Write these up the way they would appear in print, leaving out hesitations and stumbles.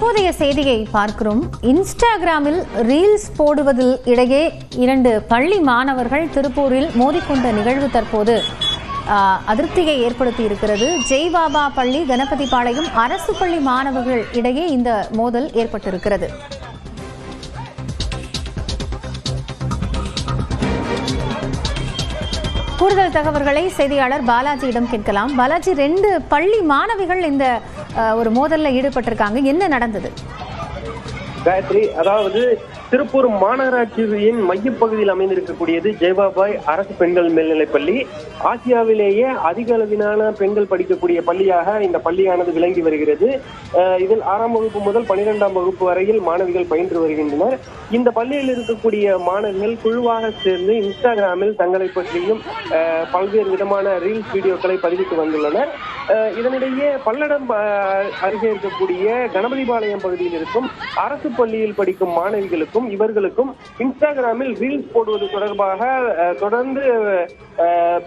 தற்போதைய செய்தியை பார்க்கிறோம். இன்ஸ்டாகிராமில் ரீல்ஸ் போடுவதில் இடையே 2 பள்ளி மாணவர்கள் திருப்பூரில் மோதிக்கொண்ட நிகழ்வு தற்போது அதிருப்தியை ஏற்படுத்தி இருக்கிறது. ஜெய்பாபா பள்ளி, கணபதிபாளையம் அரசு பள்ளி மாணவர்கள் இடையே இந்த மோதல் ஏற்பட்டிருக்கிறது. கூடுதல் தகவல்களை செய்தியாளர் பாலாஜியிடம் கேட்கலாம். பாலாஜி, 2 பள்ளி மாணவிகள் இந்த ஒரு மோதல்ல ஈடுபட்டிருக்காங்க, என்ன நடந்தது? காயத்ரி, அதாவது திருப்பூர் மாநகராட்சியின் மையப்பகுதியில் அமைந்திருக்கக்கூடியது ஜெய்பாபாய் அரசு பெண்கள் மேல்நிலைப்பள்ளி. ஆசியாவிலேயே அதிக அளவிலான பெண்கள் படிக்கக்கூடிய பள்ளியாக இந்த பள்ளியானது விளங்கி வருகிறது. இதில் 6ஆம் வகுப்பு முதல் 12ஆம் வகுப்பு வரையில் மாணவிகள் பயின்று வருகின்றனர். இந்த பள்ளியில் இருக்கக்கூடிய மாணவிகள் குழுவாக சேர்ந்து இன்ஸ்டாகிராமில் தங்களை பற்றியும் பல்வேறு விதமான ரீல்ஸ் வீடியோக்களை பதிவிட்டு வந்துள்ளனர். இதனிடையே பல்லடம் அருகே இருக்கக்கூடிய கணபதிபாளையம் பகுதியில் இருக்கும் அரசு பள்ளியில் படிக்கும் மாணவிகளுக்கும் இவர்களுக்கும் இன்ஸ்டாகிராமில் ரீல்ஸ் போடுவது தொடர்பாக தொடர்ந்து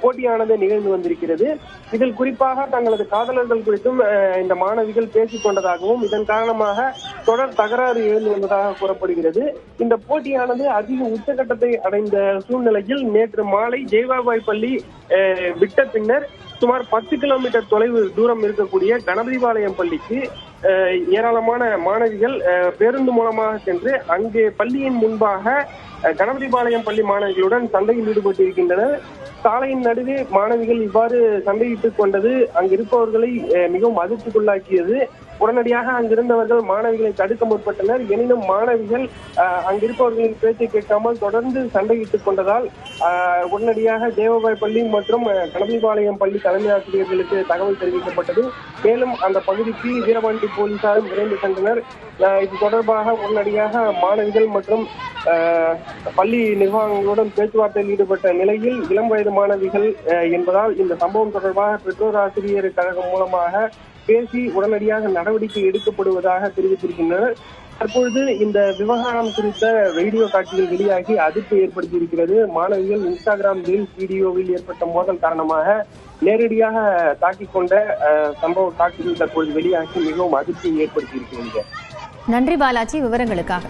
போட்டியானது நிகழ்ந்து வந்திருக்கிறது. இதில் குறிப்பாக தங்களது காதலர்கள் குறித்தும் இந்த மாணவிகள் பேசிக் கொண்டதாகவும் இதன் காரணமாக தொடர் தகராறு எழுந்து வந்ததாக கூறப்படுகிறது. இந்த போட்டியானது அதிக உச்சகட்டத்தை அடைந்த சூழ்நிலையில் நேற்று மாலை ஜெய்பாபாய் பள்ளி விட்ட பின்னர் சுமார் 10 கிலோமீட்டர் தூரம் இருக்கக்கூடிய கணபதிபாளையம் பள்ளிக்கு ஏராளமான மாணவிகள் பேருந்து மூலமாக சென்று அங்கே பள்ளியின் முன்பாக கணபதிபாளையம் பள்ளி மாணவிகளுடன் சண்டையில் ஈடுபட்டு இருக்கின்றனர். சாலையின் நடுவே மாணவிகள் இவ்வாறு சண்டையிட்டுக் கொண்டது அங்கிருப்பவர்களை மிகவும் அதிர்ச்சிக்குள்ளாக்கியது. உடனடியாக அங்கிருந்தவர்கள் மாணவிகளை தடுக்க முற்பட்டனர். எனினும் மாணவிகள் அங்கிருப்பவர்களின் பேச்சை கேட்காமல் தொடர்ந்து சண்டையிட்டுக் கொண்டதால் உடனடியாக ஜெய்பாபாய் பள்ளி மற்றும் கணபதிபாளையம் பள்ளி தலைமை ஆசிரியர்களுக்கு தகவல் தெரிவிக்கப்பட்டது. மேலும் அந்த பகுதிக்கு வீரபாண்டி போலீசாரும் விரைந்து சென்றனர். இது தொடர்பாக உடனடியாக மாணவிகள் மற்றும் பள்ளி நிர்வாகங்களுடன் பேச்சுவார்த்தையில் ஈடுபட்ட நிலையில் இளம் வயது மாணவிகள் என்பதால் இந்த சம்பவம் தொடர்பாக பெற்றோர் ஆசிரியர் கழகம் மூலமாக பேசி உடனடியாக நடவடிக்கை எடுக்கப்படுவதாக தெரிவித்திருக்கின்றனர். தற்பொழுது இந்த விவகாரம் குறித்த வீடியோ காட்சிகள் வெளியாகி அதிர்ச்சி ஏற்படுத்தி இருக்கிறது. மாணவிகள் இன்ஸ்டாகிராம் ரீல்ஸ் வீடியோவில் ஏற்பட்ட மோதல் காரணமாக நேரடியாக தாக்கிக் கொண்ட சம்பவ காட்சிகள் தற்பொழுது வெளியாகி மிகவும் அதிர்ச்சியை ஏற்படுத்தி இருக்கிறது. நன்றி பாலாஜி, விவரங்களுக்காக.